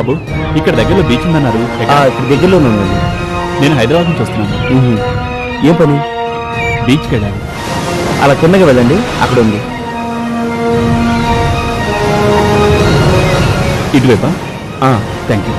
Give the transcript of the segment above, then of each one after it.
బాబు, ఇక్కడ దగ్గరలో బీచ్ ఉందన్నారు. ఇక్కడ దగ్గరలోనే ఉందండి. నేను హైదరాబాద్ నుంచి వస్తున్నాను. ఏం పని? బీచ్కి వెళ్ళాలి. అలా కిందకి వెళ్ళండి, అక్కడ ఉంది. ఇటువైపా? Thank you.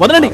వదలండి.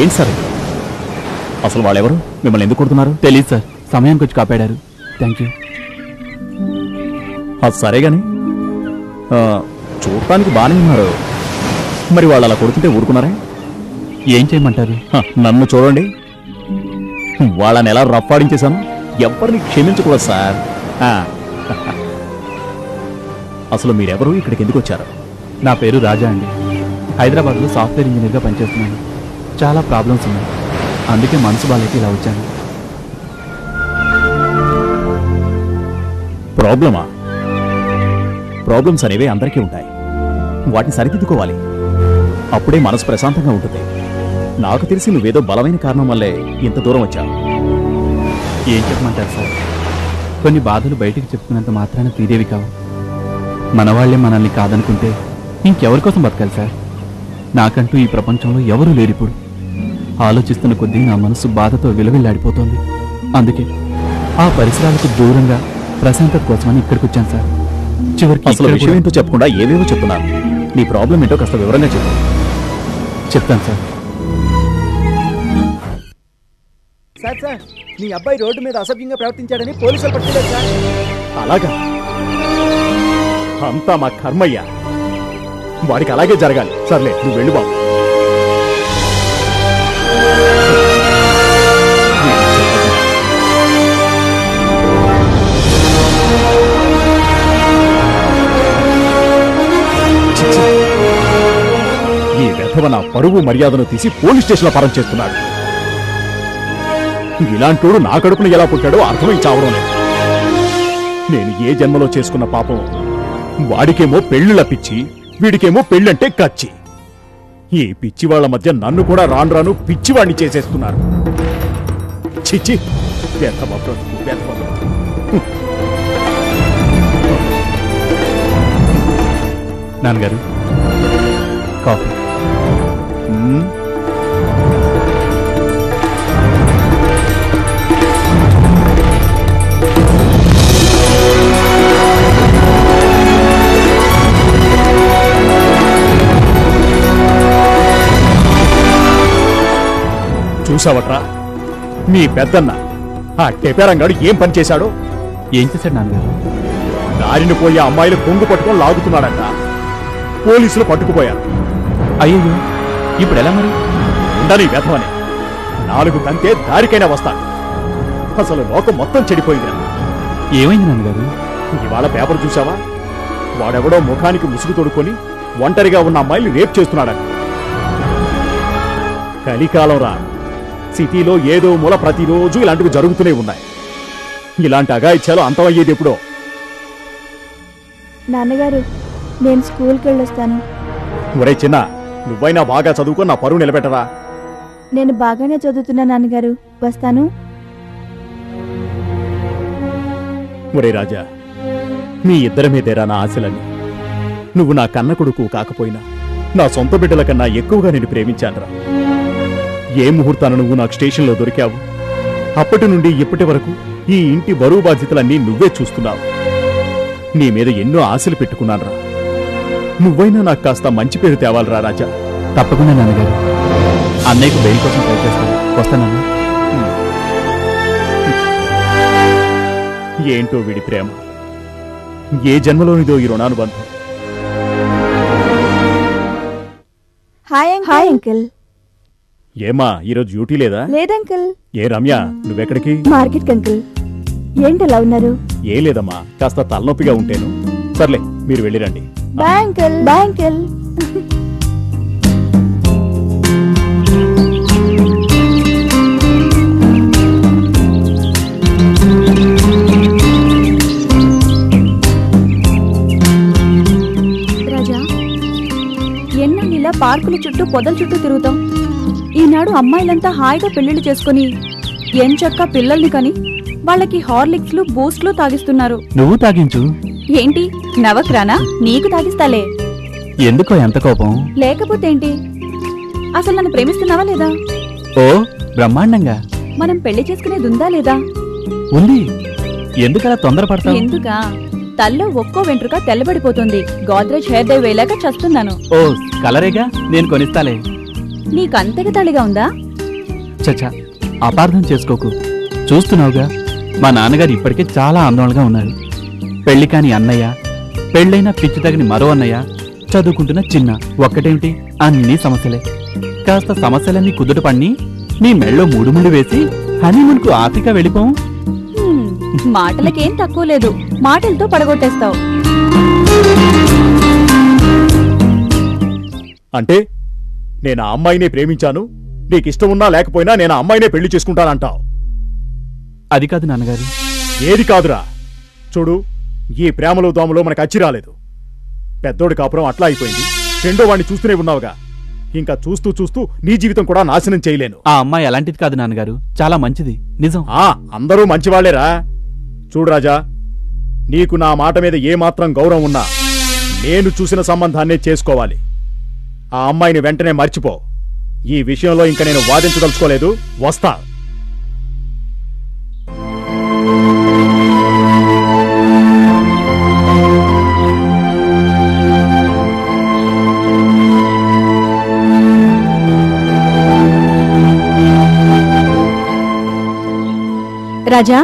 ఏంటి సార్ అసలు వాళ్ళెవరు? మిమ్మల్ని ఎందుకు కొడుతున్నారు? తెలియదు సార్. సమయానికి వచ్చి కాపాడారు. Thank you. సరే గాని చూడటానికి బాగానే ఉన్నారు. మరి వాళ్ళు అలా కొడుతుంటే ఊరుకున్నారా? ఏం చేయమంటారు? నన్ను చూడండి, వాళ్ళని ఎలా రప్పాడించేశాను. ఎవరిని క్షమించకూడదు సార్. అసలు మీరెవరు? ఇక్కడికి ఎందుకు వచ్చారు? నా పేరు రాజా అండి. హైదరాబాద్లో సాఫ్ట్వేర్ ఇంజనీర్గా పనిచేస్తున్నాను. చాలా ప్రాబ్లమ్స్ ఉన్నాయి, అందుకే మనసు బాలేక ఇలా వచ్చాను. ప్రాబ్లమా? ప్రాబ్లమ్స్ అనేవి అందరికీ ఉంటాయి. వాటిని సరిదిద్దుకోవాలి. అప్పుడే మనసు ప్రశాంతంగా ఉంటుంది. నాకు తెలిసి నువ్వేదో బలమైన కారణం వల్లే ఇంత దూరం వచ్చావు. ఏం చెప్పమంటారు సార్? కొన్ని బాధలు బయటికి చెప్పుకున్నంత మాత్రాన తీరేవి కావు. మనవాళ్లే మనల్ని కాదనుకుంటే ఇంకెవరి కోసం బతకాలి సార్? నాకంటూ ఈ ప్రపంచంలో ఎవరూ లేరిప్పుడు. ఆలోచిస్తున్న కొద్దీ నా మనసు బాధతో విలవిల్లాడిపోతోంది. అందుకే ఆ పరిసరాలకు దూరంగా ప్రశాంతత కోసమని ఇక్కడికి వచ్చాను సార్. చివరికి అసలు విషయం ఏంటో చెప్పకుండా ఏవేవో చెప్తున్నాను. నీ ప్రాబ్లం ఏంటో కాస్త వివరంగా చెప్పు. చెప్తాను సార్. సార్ సార్, మీ అబ్బాయి రోడ్డు మీద అసభ్యంగా ప్రవర్తించాడని పోలీసులు పట్టుకోలేదు సార్. అలాగా? అంతా మా కర్మయ్యా. వాడికి అలాగే జరగాలి. సర్లే, నువ్వు వెళ్ళు బాబు. ఈ వెధవ నా పరువు మర్యాదను తీసి పోలీస్ స్టేషన్లో పరం చేస్తున్నాడు. ఇలాంటోడు నా కడుపున ఎలా పుట్టాడో అర్థమై చావడం లేదు. నేను ఏ జన్మలో చేసుకున్న పాపం. వాడికేమో పెళ్లిళ్ళ పిచ్చి, వీడికేమో పెళ్ళంటే కచ్చి. ఈ పిచ్చివాళ్ల మధ్య నన్ను కూడా రాను రాను పిచ్చివాడిని చేసేస్తున్నారు. చిచ్చి, నాన్నగారు కాఫీ. చూసావట్రా, మీ పెద్దన్న ఆ టెపేరంగాడు ఏం పని చేశాడో? ఏం చేశాడు నాన్నగారు? దారిని పోయే అమ్మాయిలు కొంగు పట్టుకొని లాగుతున్నాడంట. పోలీసులు పట్టుకుపోయారు. అయ్యో, ఇప్పుడు ఎలా మరి? ఉండని వ్యధమని 4 తంతే దారికైనా వస్తాడు. అసలు లోకం మొత్తం చెడిపోయింది. ఏమైంది నాన్నగారు? ఇవాళ పేపర్ చూసావా? వాడెవడో ముఖానికి ముసుగు తొడుక్కొని ఒంటరిగా ఉన్న అమ్మాయిని రేప్ చేస్తున్నాడట. కలికాలం రా. సిటీలో ఏదో మూల ప్రతిరోజు ఇలాంటివి జరుగుతూనే ఉన్నాయి. ఇలాంటి అఘాయిత్యాలు అంతమయ్యేది ఎప్పుడో. నాన్నగారు, నేను స్కూల్కి వెళ్ళొస్తాను. ఒరే చిన్న, నువ్వైనా బాగా చదువుకొని నా పరువు నిలబెట్టరా. నేను బాగానే చదువుతున్నా నాన్నగారు. వస్తాను. ఒరే రాజా, మీ ఇద్దరి మీదేరా నా ఆశలన్నీ. నువ్వు నా కన్న కొడుకు కాకపోయినా నా సొంత బిడ్డల కన్నా ఎక్కువగా నేను ప్రేమించానురా. ఏ ముహూర్తాన నువ్వు నాకు స్టేషన్లో దొరికావు, అప్పటి నుండి ఇప్పటి వరకు ఈ ఇంటి బరువు బాధ్యతలన్నీ నువ్వే చూస్తున్నావు. నీ మీద ఎన్నో ఆశలు పెట్టుకున్నానురా. నువ్వైనా నాకు కాస్త మంచి పేరు తేవాలరా రాజా. తప్పకుండా నాన్నగారు. అన్నయ్యకు బెయిల్ కోసం ట్రై చేస్తాను. వస్తానన్నా. ఏంటో వీడి ప్రేమ, ఏ జన్మలోనిదో ఈ రుణానుబంధం. Hi uncle. ఏమా ఈరోజు డ్యూటీ లేదా? లేదంకుల్. ఏ రమ్య, నువ్వెక్కడికి? Market uncle. ఏంటి అలా ఉన్నారు? ఏ లేదమ్మా, కాస్త తలనొప్పిగా ఉంటేను. సర్లే, మీరు వెళ్ళిరండి. Bye uncle. Bye uncle. Raja, ఎన్నెల్లా పార్కుల చుట్టూ పొదల చుట్టూ తిరుగుతాం. ఈనాడు అమ్మాయిలంతా హాయిగా పెళ్లిళ్ళు చేసుకుని ఎంచక్కా పిల్లల్ని కని వాళ్ళకి హార్లిక్స్లు బూస్ట్లు తాగిస్తున్నారు. నువ్వు తాగించు. ఏంటి నవక్రానా? నీకు తాగిస్తాలే. ఎందుకో ఎంత కోపం? లేకపోతేంటి? అసలు నన్ను ప్రేమిస్తున్నావా లేదా? ఓ బ్రహ్మాండంగా. మనం పెళ్లి చేసుకునేదుందా లేదా? ఉంది. ఎందుకలా తొందరపడతావు? ఎందుకా? తల్లో ఒక్కో వెంట్రుక తెల్లబడిపోతుంది. గోద్రేజ్ హెయిర్ డై వేలాక చస్తున్నాను. ఓ కలరేగా, నేను కొనిస్తాలే. నీకంతగా తళిగా ఉందా? చచ్చా, అపార్థం చేసుకోకు. చూస్తున్నావుగా, మా నాన్నగారు ఇప్పటికే చాలా ఆందోళనగా ఉన్నారు. పెళ్లి కాని అన్నయ్య, పెళ్ళైన పిచ్చి తగిన మరో అన్నయ్య, చదువుకుంటున్న చిన్న, ఒక్కటేమిటి అన్ని సమస్యలే. కాస్త సమస్యలన్నీ కుదుట పన్ని నీ మెళ్ళో మూడుముళ్ళు వేసి హనీమూన్కు ఆఫ్రికా వెళ్ళిపోం. మాటలకేం తక్కువ లేదు. మాటలతో పడగొట్టేస్తావు. అంటే నేను ఆ అమ్మాయినే ప్రేమించాను, నీకిష్టం ఉన్నా లేకపోయినా నేను ఆ అమ్మాయినే పెళ్లి చేసుకుంటానంటావు? అది కాదు నాన్నగారు. ఏది కాదురా? చూడు, ఈ ప్రేమలో దోమలో మనకు అచ్చి రాలేదు. పెద్దోడి కాపురం అట్లా అయిపోయింది. రెండో వాడిని చూస్తూనే ఉన్నావుగా. ఇంకా చూస్తూ చూస్తూ నీ జీవితం కూడా నాశనం చేయలేను. ఆ అమ్మాయి అలాంటిది కాదు నాన్నగారు, చాలా మంచిది. నిజం. అందరూ మంచివాళ్లేరా. చూడు రాజా, నీకు నా మాట మీద ఏమాత్రం గౌరవం ఉన్నా నేను చూసిన సంబంధాన్నే చేసుకోవాలి. ఆ అమ్మాయిని వెంటనే మర్చిపో. ఈ విషయంలో ఇంక నేను వాదించదలుచుకోలేదు. వస్తా. రాజా,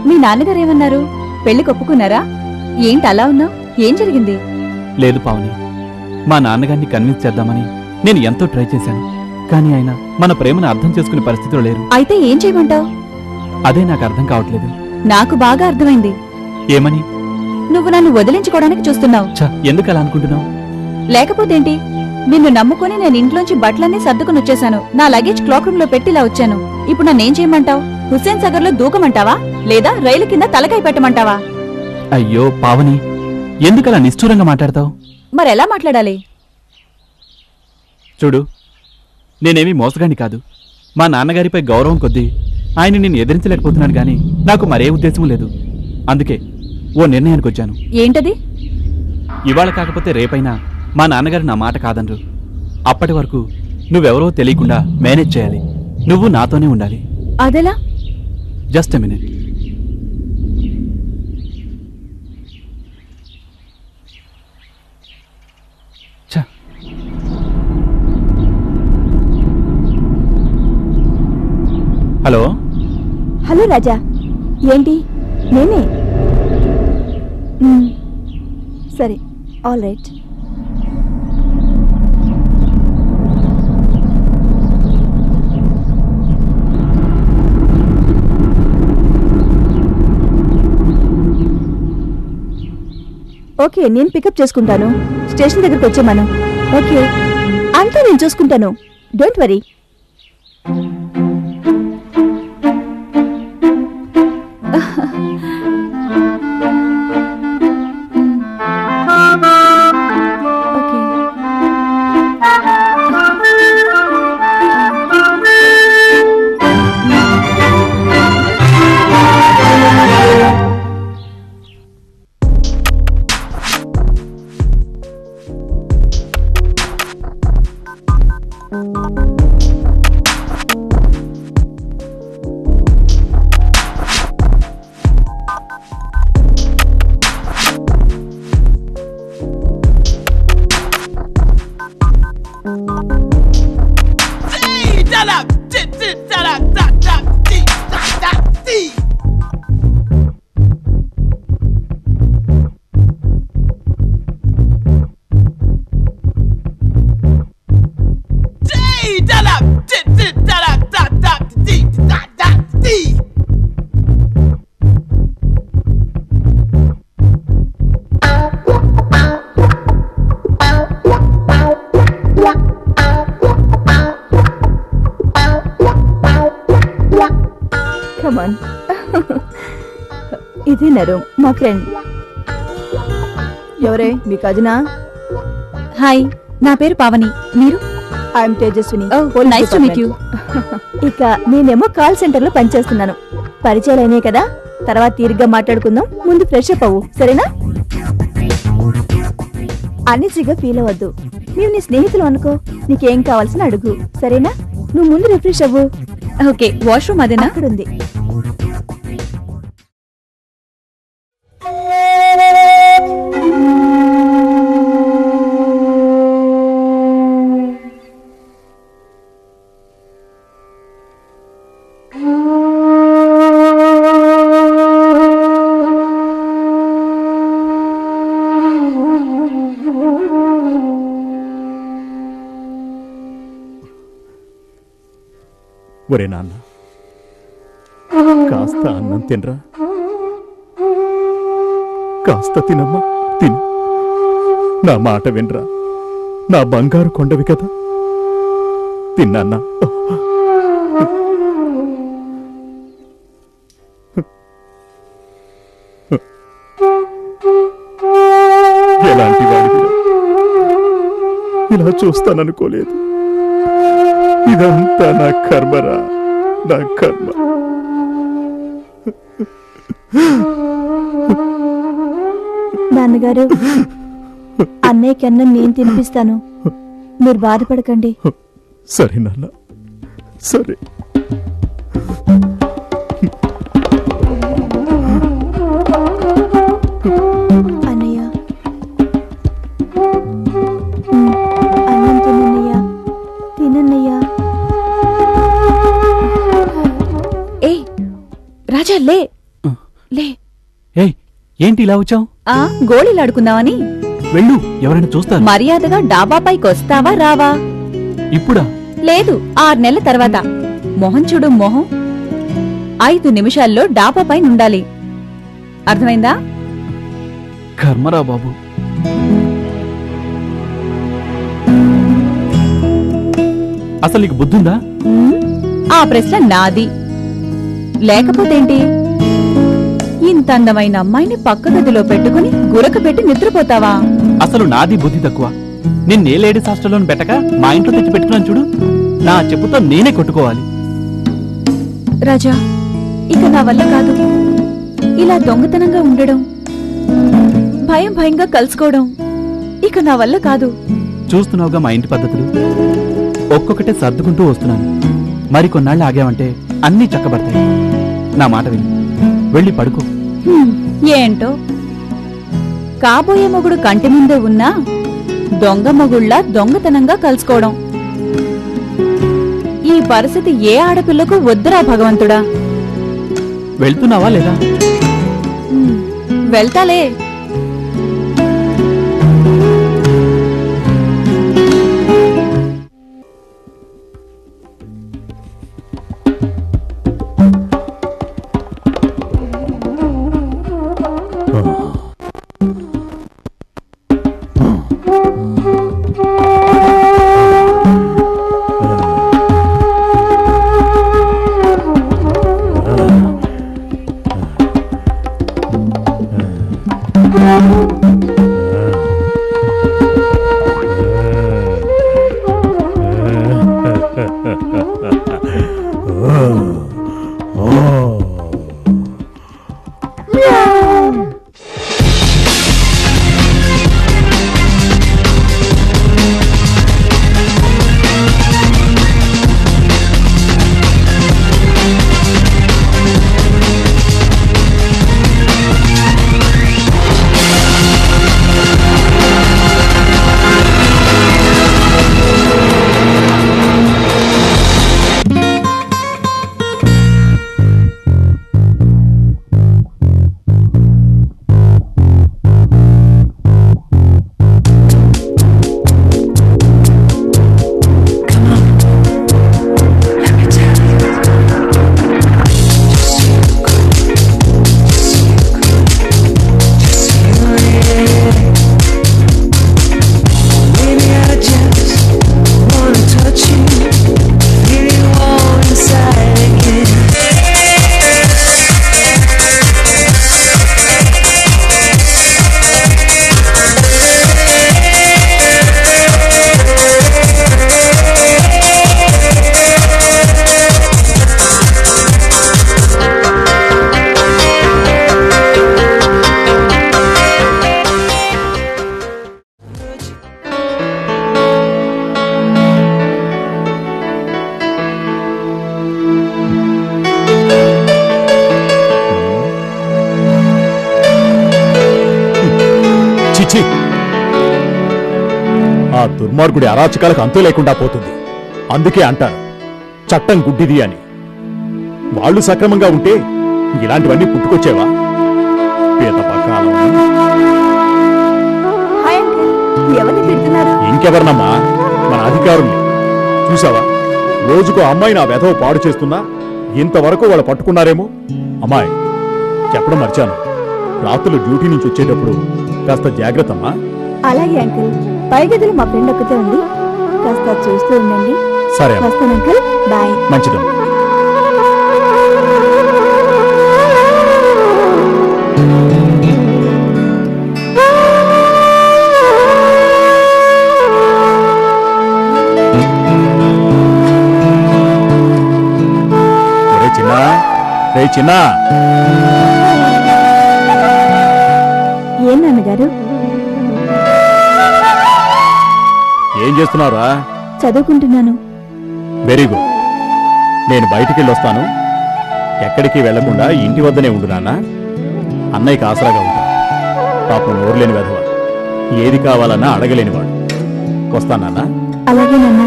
మీ నాన్నగారు ఏమన్నారు? పెళ్లి కొప్పుకున్నారా? ఏంటి అలా ఉన్నావు? ఏం జరిగింది? లేదు పావని, మా నాన్నగారిని కన్విన్స్ చేద్దామని నేను ఎంతో ట్రై చేశాను. కానీ ఆయన మన ప్రేమను అర్థం చేసుకునే పరిస్థితిలో లేరు. అయితే ఏం చేయమంటావు? అదే నాకు అర్థం కావట్లేదు. నాకు బాగా అర్థమైంది. ఏమని? నువ్వు నన్ను వదిలించుకోవడానికి చూస్తున్నావు. ఎందుకు అలా అనుకుంటున్నావు? లేకపోతేంటి? నిన్ను నమ్ముకొని నేను ఇంట్లోంచి బట్టలన్నీ సర్దుకుని వచ్చేశాను. నా లగేజ్ క్లాక్ రూమ్ లో పెట్టిలా వచ్చాను. ఇప్పుడు నన్నేం చేయమంటావు? హుస్సేన్ సాగర్ లో దూకమంటావా, లేదా రైలు కింద తలకాయ పెట్టమంటావా? అయ్యో పావని, ఎందుకలా నిష్ఠూరంగా మాట్లాడతావు? మరెలా మాట్లాడాలి? చూడు, నేనేమీ మోసగాని కాదు. మా నాన్నగారిపై గౌరవం కొద్దీ ఆయన నిన్ను ఎదిరించలేకపోతున్నాను గాని నాకు మరే ఉద్దేశం లేదు. అందుకే ఓ నిర్ణయానికి వచ్చాను. ఏంటది? ఇవాళ కాకపోతే రేపైనా మా నాన్నగారు నా మాట కాదనరు. అప్పటి వరకు నువ్వెవరో తెలియకుండా మేనేజ్ చేయాలి. నువ్వు నాతోనే ఉండాలి. అదెలా? Just a minute. Hello. Hello Raja. ఏంటి? నేనే. సరే, ఆల్ రైట్. ఓకే, నేను పికప్ చేసుకుంటాను. స్టేషన్ దగ్గరికి వచ్చేమాను. ఓకే, అంతా నేను చూసుకుంటాను. Don't worry. ఓకే. ఇది నరు మా ఫ్రెండ్. ఎవరే మీ కజినా? హాయ్, నా పేరు పావని. మీరు? I'm Tejaswini. Nice to meet you. ఇక నేనేమో కాల్ సెంటర్ లో పనిచేస్తున్నాను. పరిచయాలు అయినాయి కదా, తర్వాత తీరిగ్గా మాట్లాడుకుందాం. ముందు ఫ్రెష్ అప్ అవ్వు, సరేనా? అన్నిసిగా ఫీల్ అవ్వద్దు. మేము నీ స్నేహితులు అనుకో. నీకేం కావాల్సిన అడుగు, సరేనా? నువ్వు ముందు రిఫ్రెష్ అవ్వు. ఓకే, వాష్రూమ్ అదేనా? అక్కడుంది. ఒరే నాన్న, కాస్త అన్నం తినరా. కాస్త తినమ్మా, తిను. నా మాట వినరా, నా బంగారు కొండవి కదా. తిన్నాన్నా. ఎలాంటి వాడివి, ఇలా చూస్తాననుకోలేదు. ఇదంతా నా కర్మరా, నా కర్మ. నాన్నగారు, అన్నయ్యకి అన్నం నేను తినిపిస్తాను, మీరు బాధపడకండి. సరే నాన్న, సరే. అన్నయ్య, అన్నం తినన్నయ్యా, తినన్నయ్యా. ఏ రాజా, లే లే. ఏయ్, ఏంటి ఇలా వచ్చావు? గోళీలాడుకుందామని. వెళ్ళు, ఎవరైనా చూస్తారు. మర్యాదగా డాబాపైకి వస్తావా రావా? ఇప్పుడా? లేదు, 6 నెలల తర్వాత. మొహం చూడు, మొహం. 5 నిమిషాల్లో డాబాపై ఉండాలి. అర్థమైందా? కర్మరా బాబు. అసలు నీకు బుద్ధుందా? ఆ ప్రశ్న నాది, లేకపోతేంటి? ఇంత అందమైన అమ్మాయిని పక్క గదిలో పెట్టుకుని గురక పెట్టి నిద్రపోతావా? అసలు నాది బుద్ధి తక్కువ. నిన్నే లేడీస్ హాస్టల్లోని పెట్టక మా ఇంట్లో తెచ్చి పెట్టుకున్నాను చూడు. నా చెప్పుతో నేనే కొట్టుకోవాలి. రాజా, ఇక నా వల్ల కాదు. ఇలా దొంగతనంగా ఉండడం, భయం భయంగా కలుసుకోవడం ఇక నా వల్ల కాదు. చూస్తున్నావుగా మా ఇంటి పద్ధతులు. ఒక్కొక్కటే సర్దుకుంటూ వస్తున్నాను. మరికొన్నాళ్ళు ఆగామంటే అన్నీ చక్కబడతాయి. నా మాట విని వెళ్ళి పడుకో. ఏంటో, కాబోయే మొగుడు కంటి ముందే ఉన్నా దొంగ మొగుళ్ళ దొంగతనంగా కలుసుకోవడం. ఈ పరిస్థితి ఏ ఆడపిల్లకు వద్దురా భగవంతుడా. వెళ్తున్నావా లేదా? వెళ్తాలే. ఆ దుర్మార్గుడి అరాచకాలకు అంతు లేకుండా పోతుంది. అందుకే అంటారు చట్టం గుడ్డిది అని. వాళ్ళు సక్రమంగా ఉంటే ఇలాంటివన్నీ పుట్టుకొచ్చేవా? పీతపకాలం. హాయ్ అంకుల్, ఎవరిని తిడుతున్నారు? ఇంకెవరినమ్మా, మన అధికారుల్ని. చూసావా, రోజుకో అమ్మాయి నా వెధవ పాడు చేస్తున్నా ఇంతవరకు వాళ్ళు పట్టుకున్నారేమో. అమ్మాయి, చెప్పడం మర్చాను, రాత్రులు డ్యూటీ నుంచి వచ్చేటప్పుడు కాస్త జాగ్రత్తమ్మా. అలాగే అంకుల్. పై గదిలో మా ఫ్రెండ్ ఒక్కతే ఉంది, కాస్త చూస్తూ ఉండండి. సరే అమ్మా. వస్తాను అంకుల్, బాయ్. మంచిదమ్మా. చిన్న ఏం నాన్నగారు? ఏం చేస్తున్నారా? చదువుకుంటున్నాను. Very good. నేను బయటికి వస్తాను. ఎక్కడికి వెళ్లకుండా ఇంటి వద్దనే ఉండు నాన్న. అన్నయ్యకి ఆసరాగా ఉంటా. పాపం నోరులేని వెధవ, ఏది కావాలన్నా అడగలేనివాడు. వస్తానన్నా. అలాగే నాన్న.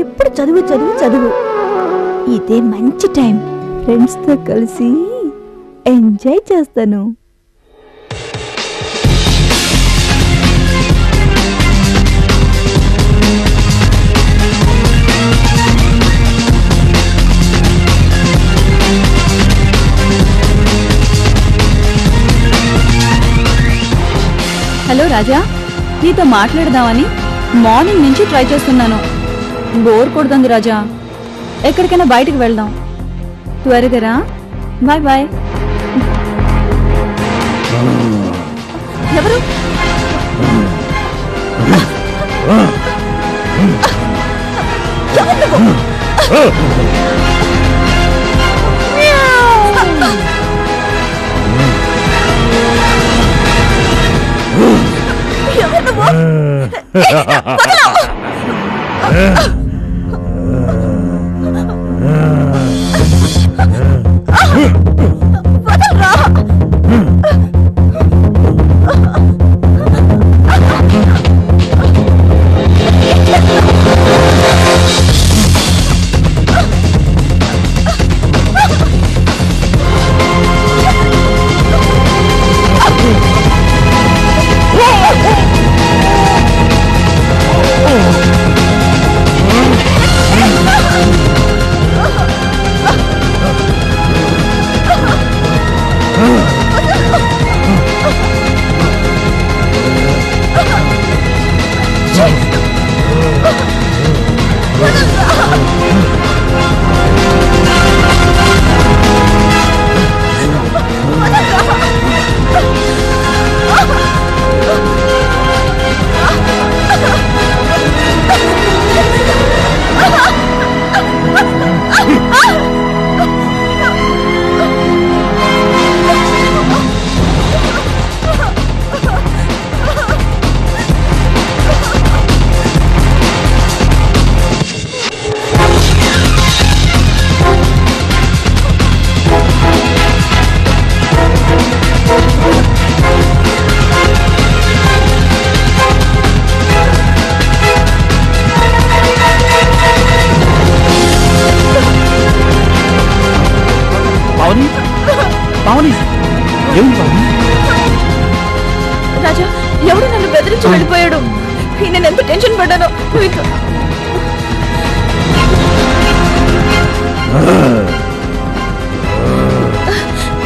ఎప్పుడు చదువు చదువు చదువు. ఇదే మంచి టైం. ఫ్రెండ్స్ తో కలిసి ఎంజాయ్ చేస్తాను. హలో రాజా, నీతో మాట్లాడదామని మార్నింగ్ నుంచి ట్రై చేస్తున్నాను. బోర్ కొడుతుంది రాజా, ఎక్కడికైనా బయటికి వెళ్దాం. త్వరగా రా. Bye bye. ఎవరు? రాజా, ఎవడు నన్ను బెదిరించి వెళ్ళిపోయాడు. నేను ఎంత టెన్షన్ పడ్డానో.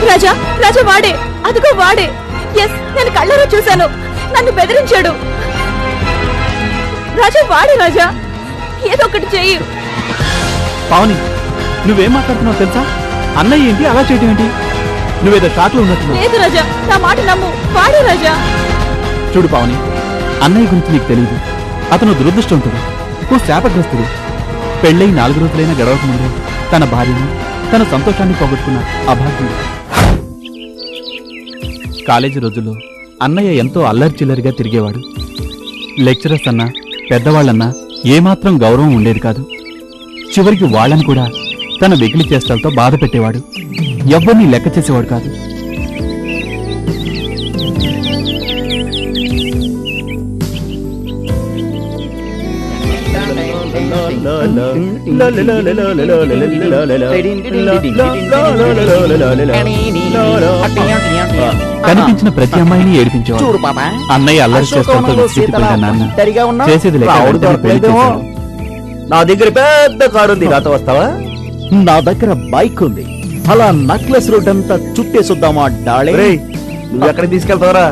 రాజా, రాజా వాడే, అదిగో వాడే. ఎస్, నేను కళ్ళలో చూశాను. నన్ను బెదిరించాడు. రాజా వాడే. రాజా, ఏదో ఒకటి చెయ్యి. పావని, నువ్వేం మాట్లాడుతున్నావు తెలుసా? అన్నయ్య ఏంటి అలా చేయటం ఏంటి? నువ్వేదో షాక్ లో ఉన్నట్టు. లేదు రాజా, నా మాట నమ్ము. వాడే రాజా. చూడు పావని, అన్నయ్య గురించి నీకు తెలియదు. అతను దురదృష్టవంతుడు, ఓ శాపగ్రస్తుడు. పెళ్ళై 4 రోజులైనా గడవక ముందే తన భార్యను, తన సంతోషాన్ని పోగొట్టుకున్న అభాగ్యుడు. కాలేజీ రోజుల్లో అన్నయ్య ఎంతో అల్లరిచిల్లరిగా తిరిగేవాడు. లెక్చరర్స్ అన్నా, పెద్దవాళ్ళన్నా ఏమాత్రం గౌరవం ఉండేది కాదు. చివరికి వాళ్ళని కూడా తన వెకిలి చేష్టలతో బాధ పెట్టేవాడు. ఎవరిని లెక్క చేసేవాడు కాదు. కనిపించిన ప్రతి అమ్మాయిని ఏడిపించేవాడు. చూడు పాపా, అన్నయ్య అల్లరి చేస్తుంటే విసిగిపోయిన నాన్న సరిగా ఉన్నా చేసేది లేక వెంటనే పెళ్లి చేశాడు. నా దగ్గర పెద్ద కారు ఉంది, నాతో వస్తావా? నా దగ్గర బైక్ ఉంది, అలా నక్లెస్ రోడ్ అంతా చుట్టేసొద్దామా డాళే? రేయ్, నువ్వు ఎక్కడికి తీసుకెళ్తావరా?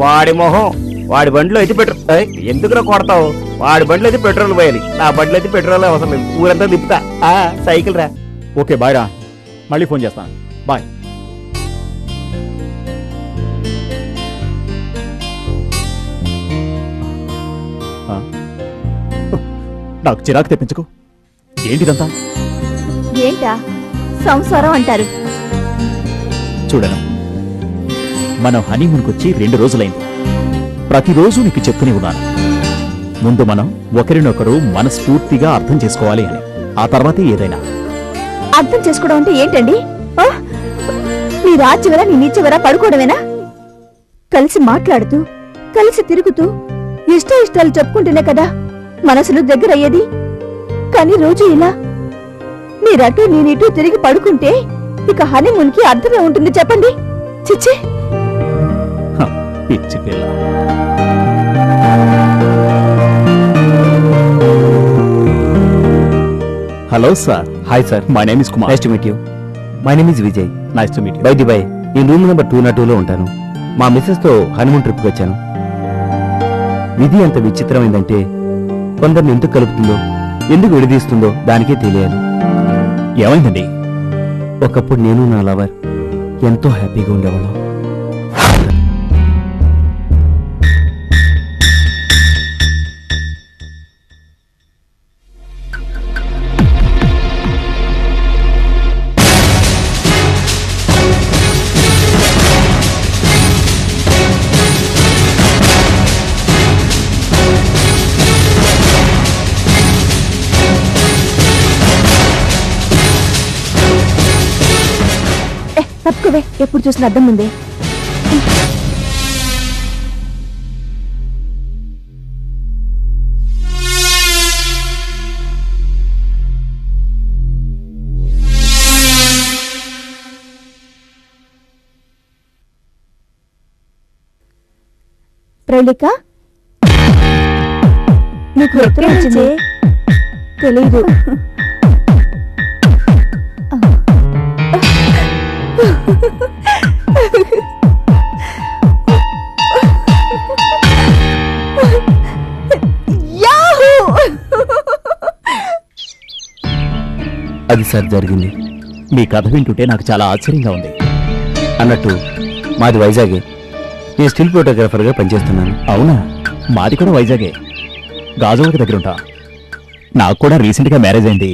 వాడి మొహం, వాడి బండిలో అయితే పెట్రోల్ ఎందుకు కొడతావు? వాడి బండిలో అయితే పెట్రోల్ పోయాలి, నా బండిలో అయితే పెట్రోల్ అవసరం లేదు. ఊరంతా తిప్పుతా. సైకిల్ రా. ఓకే బాయ్ రా, మళ్ళీ ఫోన్ చేస్తాను. బాయ్. నాకు చిరాకు తెప్పించుకో. ఏంటిదంతా? ఏంటా సంసారం అంటారు? చూడను, మనం హనీమూన్కొచ్చి 2 రోజులైంది. ప్రతిరోజు నీకు చెప్తూనే ఉన్నాను, ముందు మనం ఒకరినొకరు మనస్ఫూర్తిగా అర్థం చేసుకోవాలి అని. ఆ తర్వాతే ఏదైనా. అర్థం చేసుకోవడం అంటే ఏంటండి? ఆ? నీ రాజ్యవరా నీ నీచవరా పడుకోవడమేనా? కలిసి మాట్లాడుతూ కలిసి తిరుగుతూ ఇష్టాలు చెప్పుకుంటేనే కదా మనసులు దగ్గర అయ్యేది. కానీ రోజు ఇలా మీరటు నేనిటు తిరిగి పడుకుంటే ఇక హనీమూన్ కి అర్థమే ఉంటుంది చెప్పండి? చిచ్చి, పిచ్చి పిల్ల. Hello sir. Hi sir, my name is Kumar. Nice to meet you. My name is Vijay. Nice to meet you. By the by, నేను రూమ్ నెంబర్ 202లో ఉంటాను. మా మిస్సెస్ తో హనీమూన్ ట్రిప్కి వచ్చాను. విధి ఎంత విచిత్రమైందంటే కొందరిని ఎందుకు కలుపుతుందో ఎందుకు విడదీస్తుందో దానికే తెలియాలి. ఏమైందండి? ఒకప్పుడు నేను నా లవర్ ఎంతో హ్యాపీగా ఉండేవాళ్ళం. తప్పుకోవే, ఎప్పుడు చూసిన అర్థం ముందే. ప్రళిక, నీకు ఎక్కడ వచ్చింది? తెలీదు. అది సార్ జరిగింది. మీ కథ వింటుంటే నాకు చాలా ఆశ్చర్యంగా ఉంది. అన్నట్టు మాది వైజాగే. నేను స్టిల్ ఫోటోగ్రాఫర్గా పనిచేస్తున్నాను. అవునా? మాది కూడా వైజాగే, గాజువాక దగ్గర ఉంటా. నాకు కూడా రీసెంట్గా మ్యారేజ్ అయింది.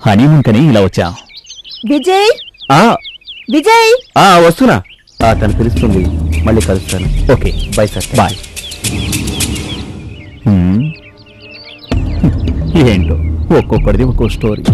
హనీమూన్ కని ఇలా వచ్చా. విజయ్, విజయ్, వస్తున్నా. తను పిలుస్తుంది, మళ్ళీ కలుస్తాను. Okay bye sir. బాయ్. ఏంటో ఒక్కొక్కడిది ఒక్కో story.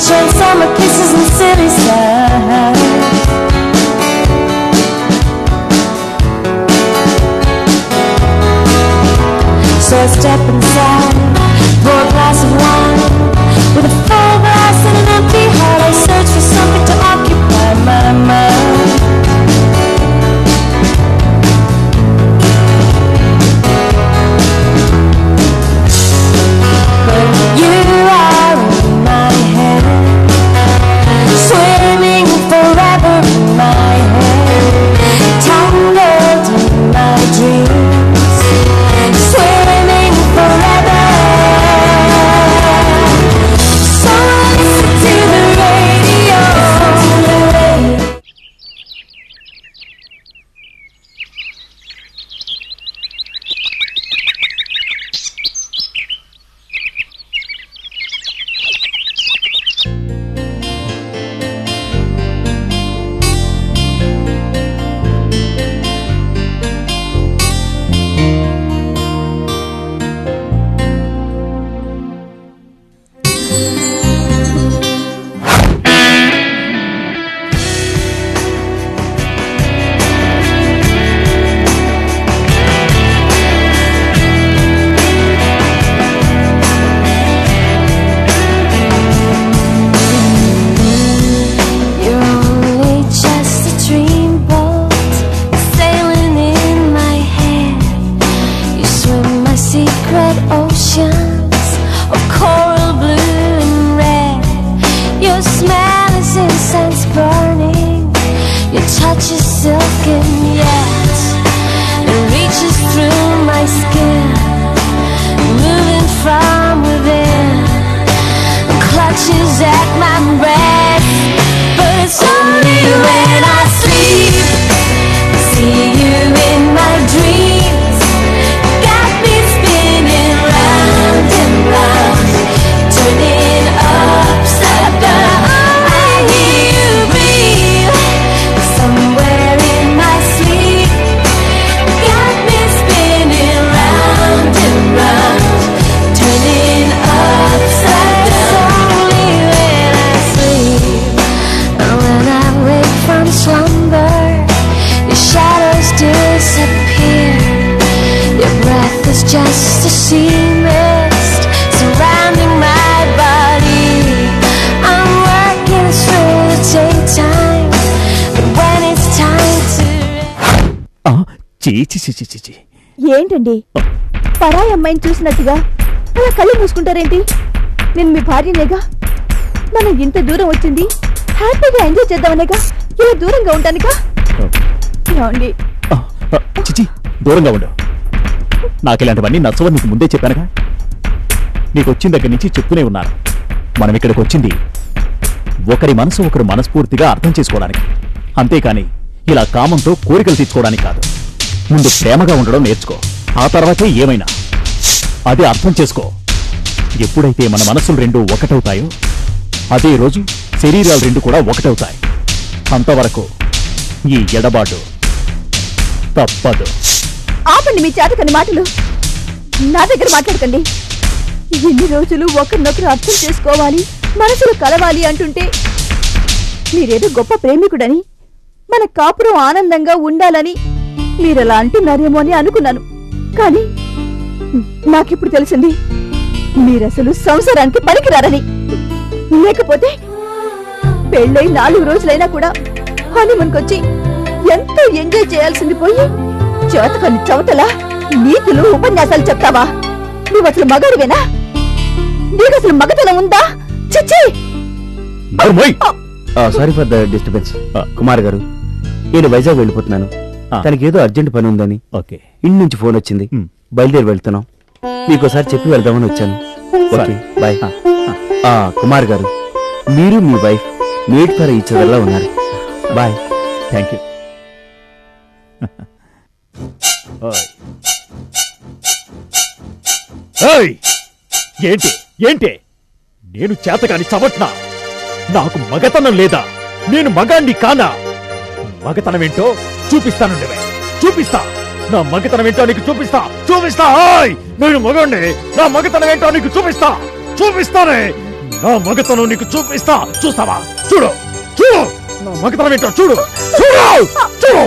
sharing summer kisses and silly stuff. So I step inside, pour a glass of wine. With a full glass and an empty heart, I search for something to occupy my mind. But you are in my head, swimming forever in my head, tangled in my dreams, swimming forever. So listen to the radio. Just a sea mist surrounding my body. I'm working through the daytime, but when it's time to చీ ఏంటండి పరాయి అమ్మాయిని చూసినట్టుగా అలా కళ్ళు మూసుకుంటారేంటి? నేను మీ భార్యనేగా. మనం ఇంత దూరం వచ్చింది హ్యాపీగా ఎంజాయ్ చేద్దామనేగా, ఇలా దూరంగా ఉంటానుగా. ఏమండి చిచి, దూరంగా ఉండు. నాకు ఇలాంటివన్నీ నచ్చవని నీకు ముందే చెప్పానుగా. నీకు వచ్చిన దగ్గర నుంచి చెప్తూనే ఉన్నాను, మనం ఇక్కడికి వచ్చింది ఒకరి మనసు ఒకరు మనస్ఫూర్తిగా అర్థం చేసుకోవడానికి, అంతేకాని ఇలా కామంతో కోరికలు తీర్చుకోవడానికి కాదు. ముందు ప్రేమగా ఉండడం నేర్చుకో, ఆ తర్వాతే ఏమైనా. అదే అర్థం చేసుకో. ఎప్పుడైతే మన మనసులు రెండు ఒకటవుతాయో అదే రోజు శరీరాలు రెండు కూడా ఒకటవుతాయి. అంతవరకు ఈ ఎడబాటు తప్పదు. ఆపండి మీ చేతకని మాటలు. నా దగ్గర మాట్లాడకండి. ఎన్ని రోజులు ఒకరినొకరు అర్థం చేసుకోవాలి, మనసులు కలవాలి అంటుంటే మీరేదో గొప్ప ప్రేమికుడని, మన కాపురం ఆనందంగా ఉండాలని మీరలా అంటున్నారేమో అని అనుకున్నాను. కానీ నాకిప్పుడు తెలిసింది మీరసలు సంసారానికి పనికిరారని. లేకపోతే పెళ్ళై 4 రోజులైనా కూడా హనీమూన్కొచ్చి ఎంతో ఎంజాయ్ చేయాల్సింది పోయి చేతకని చవతలా నీతులు ఉపన్యాసాలు చెప్తావా? నువ్వసలు మగాడివేనా? నీకసలు మగతనం ఉందా? చిచ్చి! Sorry for the disturbance. Kumar గారు, నేను వైజాగ్ వెళ్ళిపోతున్నాను. తనకి ఏదో అర్జెంట్ పని ఉందని ఇంటి నుంచి ఫోన్ వచ్చింది. బయలుదేరి వెళ్తున్నాం. మీకోసారి చెప్పి వెళ్దామని వచ్చాను. Okay, bye. కుమార్ గారు, మీరు మీ వైఫ్ మేడ్ ఫర్ ఈచ్ అదర్లా ఉన్నారు. బాయ్. Thank you. ఏంటి ఏంటి నేను చేతకాని చవట్నా? నాకు మగతనం లేదా? నేను మగాణ్ణి కానా? మగతనమేంటో చూపిస్తానుండవే, చూపిస్తా. నా మగతనమేంటో నీకు చూపిస్తా, చూపిస్తా. నేను మగాణ్ణి, నా మగతనమేంటో నీకు చూపిస్తా, చూపిస్తానే. నా మగతనం నీకు చూపిస్తా. చూస్తావా? చూడు చూడు నా మగతనం ఏంటో చూడు చూడు చూడు.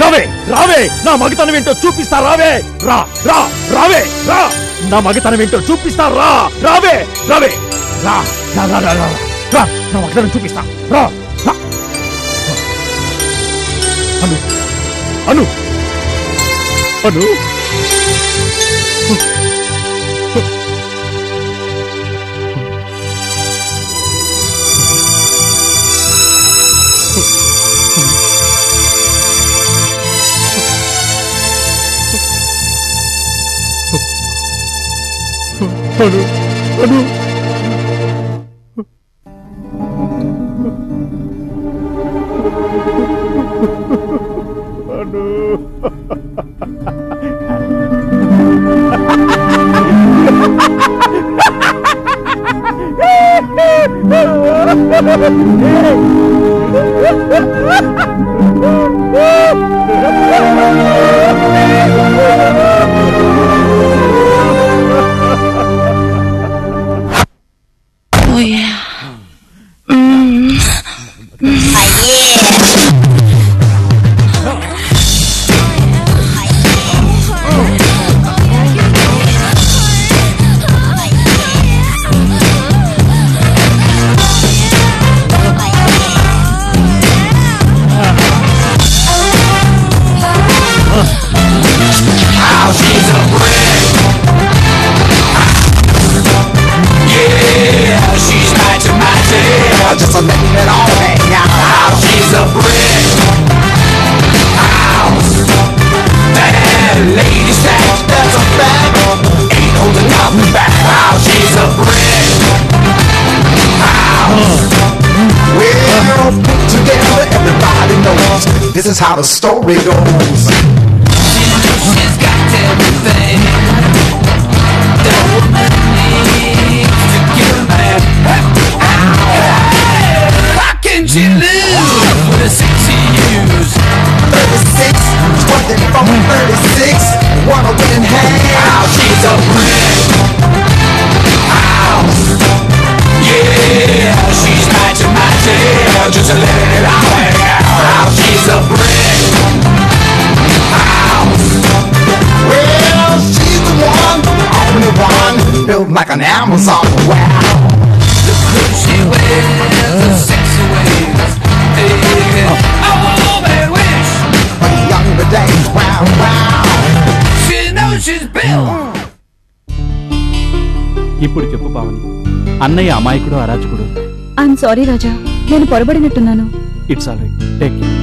రావే రావే నా మగతనం ఏంటో చూపిస్తా. రావే రా రా రావే రా నా మగతనం ఏంటో చూపిస్తా. రా రావే రావే రా రా రా రా రా నా మగతనం చూపిస్తా. రా రా. అను అను అను అను అను Oh yeah. Just a letting it all hang out. How she's a brick house. That lady stash, that's a fact. Ain't holding nothing back. How she's a brick house. Well, put together, everybody knows this is how the story goes. She's got everything that a woman needs to get a man. Can she live with a 60 years? 36, 24, 36, wanna win in hand. How she's a brick house. Yeah, she's matching, just letting it all hang out. How she's a brick house. Well, she's the one, only one, built like an Amazon. Wow. The clothes she wears, the sexy ways, oh, man, wish. But younger days, wow, wow. She knows she's built. ఇప్పుడు చెప్పు పావని, అన్నయ్య అమాయకుడు అరాచకుడు? I'm sorry Raja, నేను పొరబడినట్టున్నాను. It's all right, take care.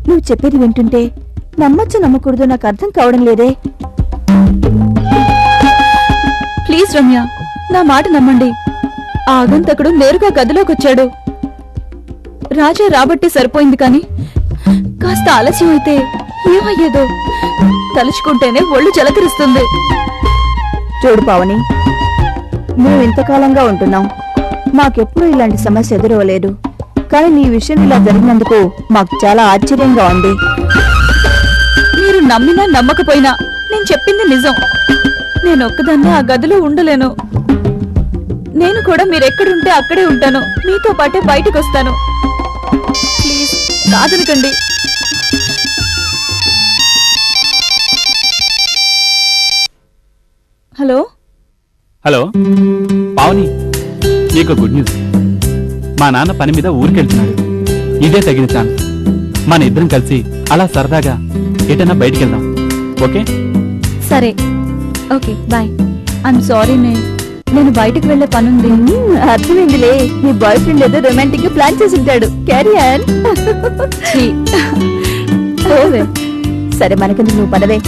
నువ్వు చెప్పేది వింటుంటే నమ్మచ్చో నమ్మకూడదో నాకు అర్థం కావడం లేదే. ప్లీజ్ రమ్య, నా మాట నమ్మండి. ఆ ఆగంతకుడు నేరుగా గదిలోకి వచ్చాడు. రాజా రాబట్టి సరిపోయింది, కానీ కాస్త ఆలస్యం అయితే ఏమయ్యేదో తలుచుకుంటేనే ఒళ్ళు జలకరిస్తుంది. చూడు పావని, మేము ఇంతకాలంగా ఉంటున్నాం, మాకెప్పుడూ ఇలాంటి సమస్య ఎదురవలేదు. కానీ నీ విషయం ఇలా జరిగినందుకు మాకు చాలా ఆశ్చర్యంగా ఉంది. మీరు నమ్మినా నమ్మకపోయినా నేను చెప్పింది నిజం. నేను ఒక్కదాన్నే ఆ గదిలో ఉండలేను. నేను కూడా మీరెక్కడుంటే అక్కడే ఉంటాను. మీతో పాటే బయటకు వస్తాను. ప్లీజ్ కాదనకండి. హలో హలో పావని, నీకు గుడ్ న్యూస్. మా నాన్న పని మీద ఊరికెళ్తున్నాడు. ఇదే తగిన ఛాన్స్. మన ఇద్దరం కలిసి అలా సరదాగా ఎటైనా బయటికి వెళ్దాం. ఓకే? సరే, ఓకే, బాయ్. ఐఎమ్ సారీ, నేను బయటకు వెళ్లే పనుంది. అర్థమైందిలే, నీ బాయ్ ఫ్రెండ్ ఏదో రొమాంటిక్ గా ప్లాన్ చేసి ఉంటాడు. Carry on. సరే, మనకెందుకు, నువ్వు పదవే.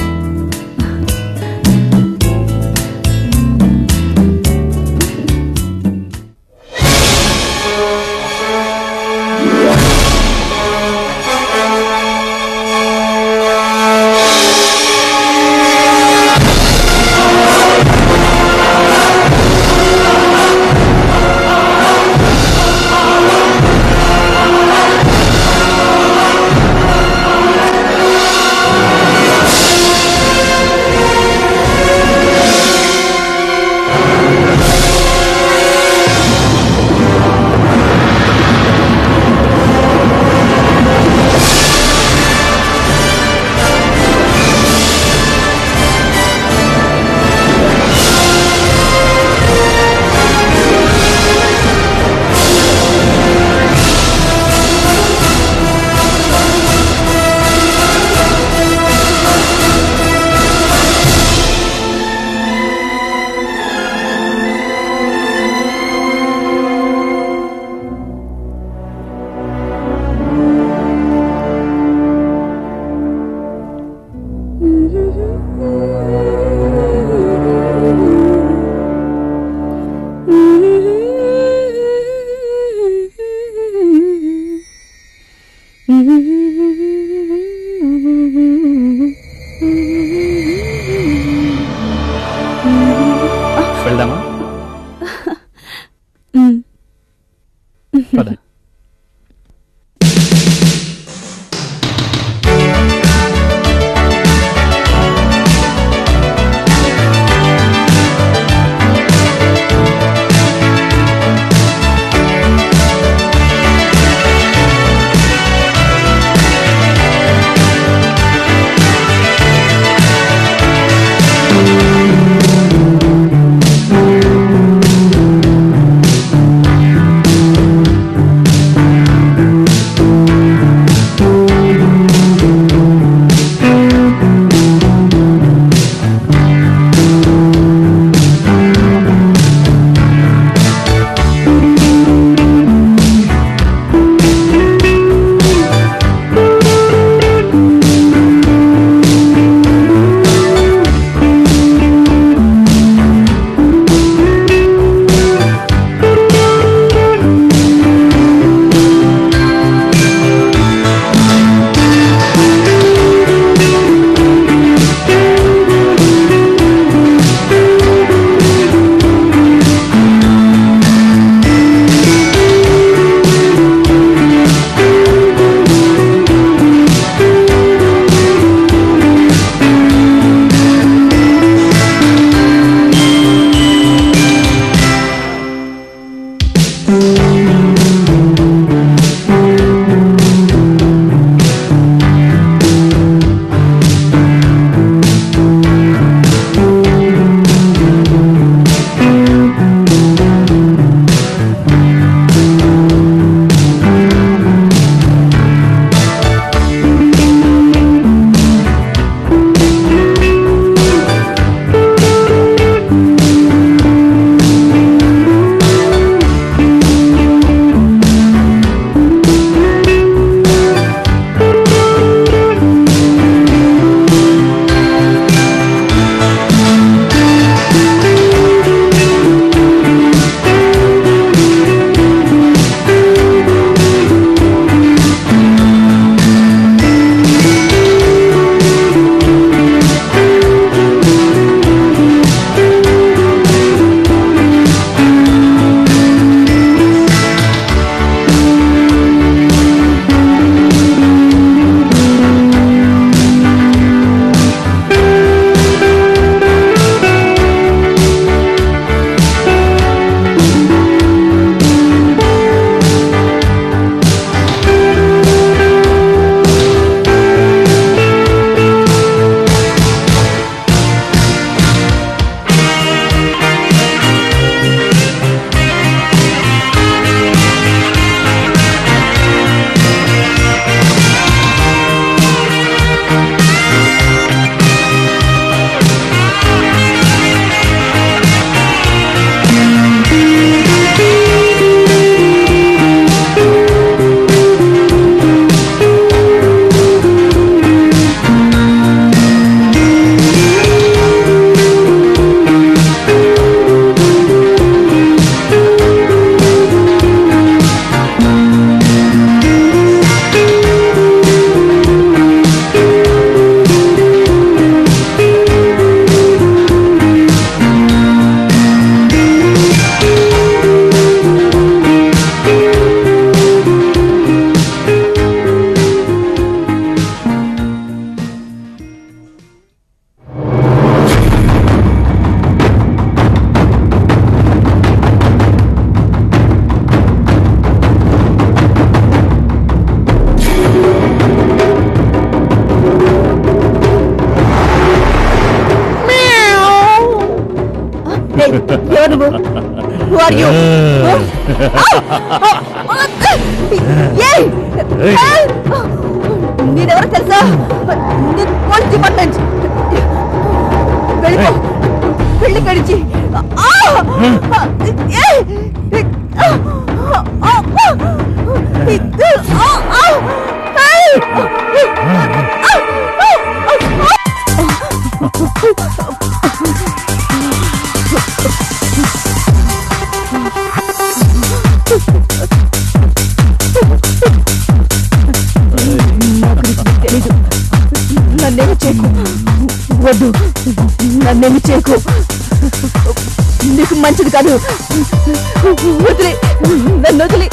Who are you? నేనెవరో తెలుసా? Police department. వెళ్ళిపో, వెళ్ళి కడిచి. నన్నేమి చేయకు, వద్దు, నన్నేమి చేయకు, నీకు మంచిది కాదు. వదిలే, నన్ను వదిలే.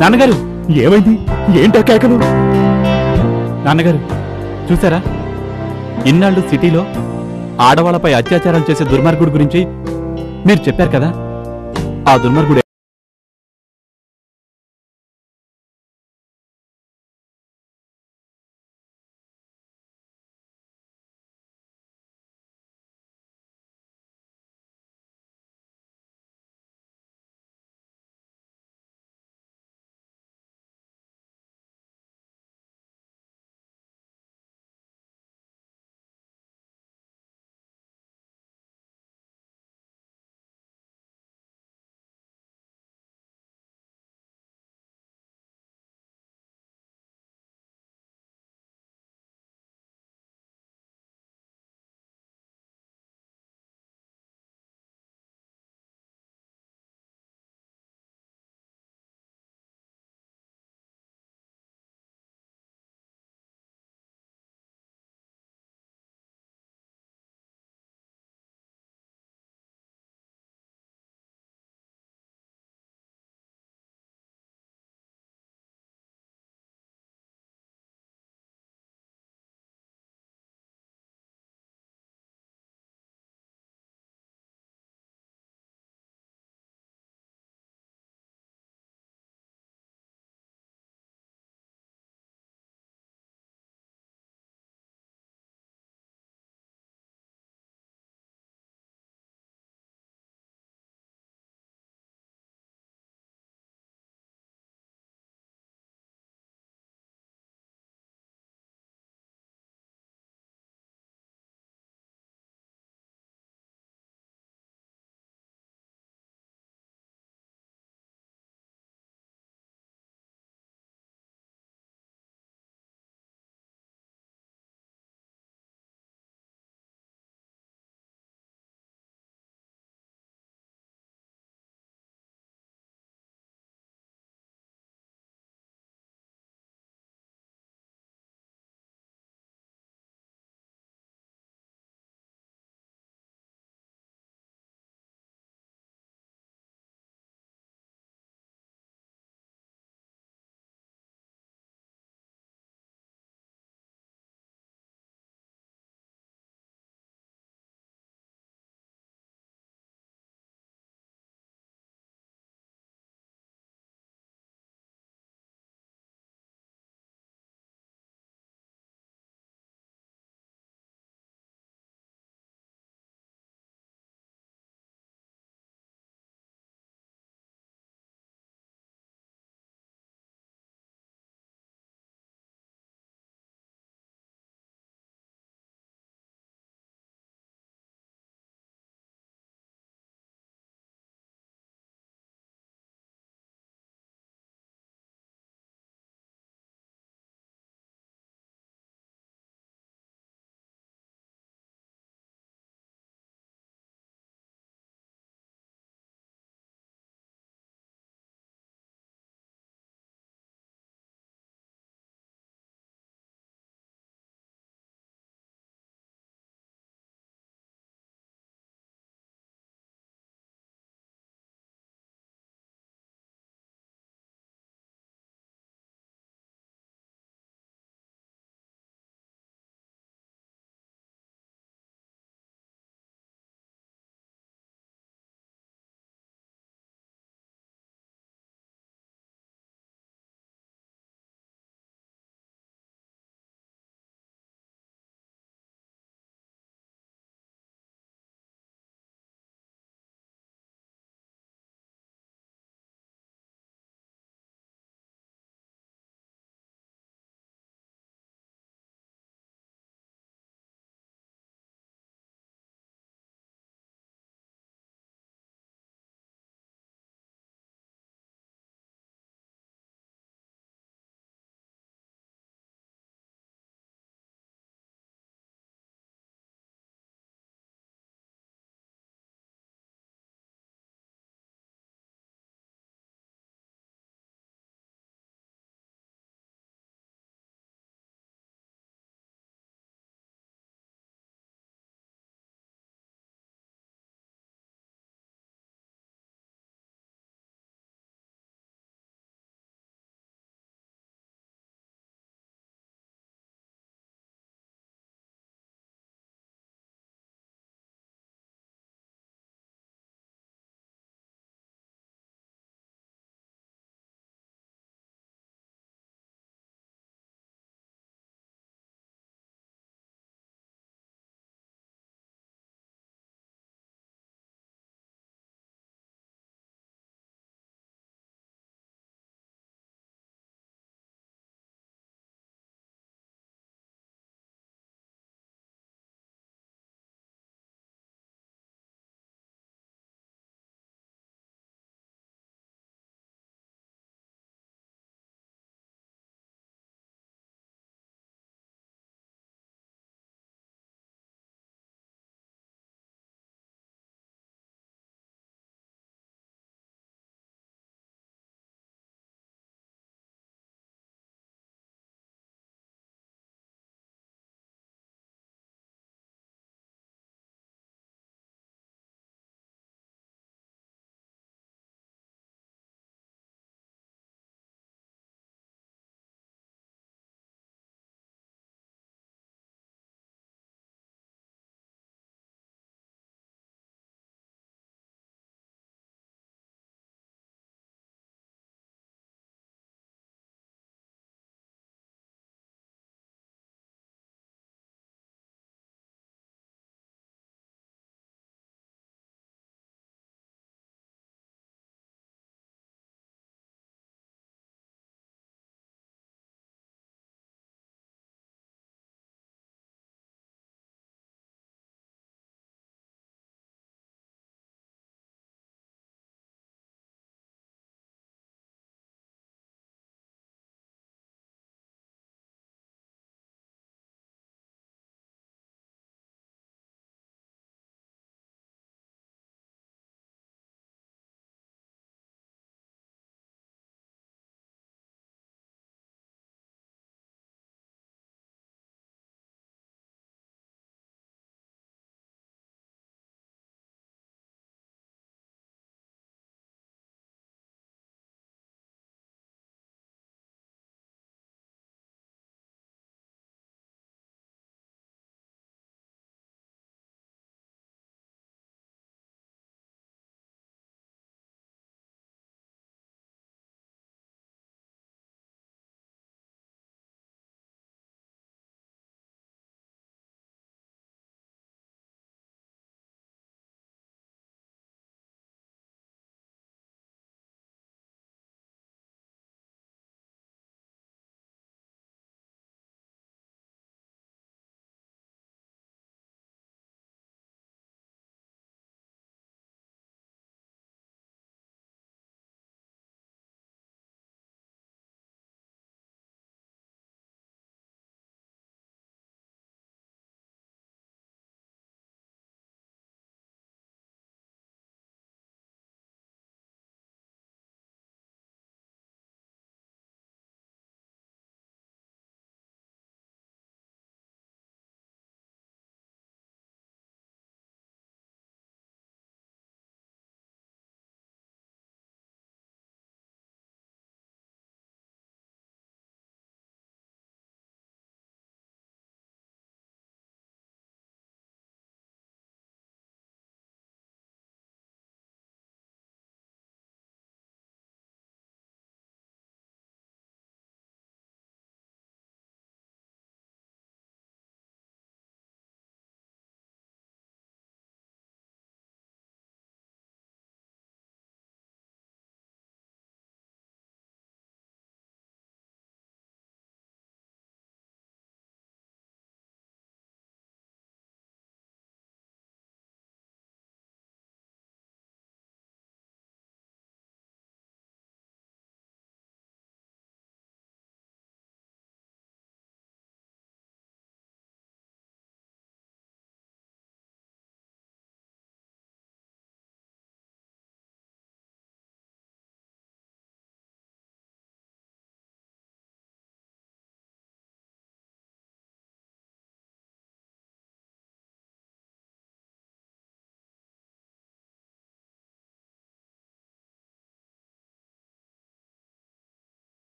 నాన్నగారు, ఏమైంది? ఏంటా కేకలు? నాన్నగారు చూసారా, ఇన్నాళ్ళు సిటీలో ఆడవాళ్లపై అత్యాచారాలు చేసే దుర్మార్గుడి గురించి మీరు చెప్పారు కదా, ఆ దుర్మార్గుడు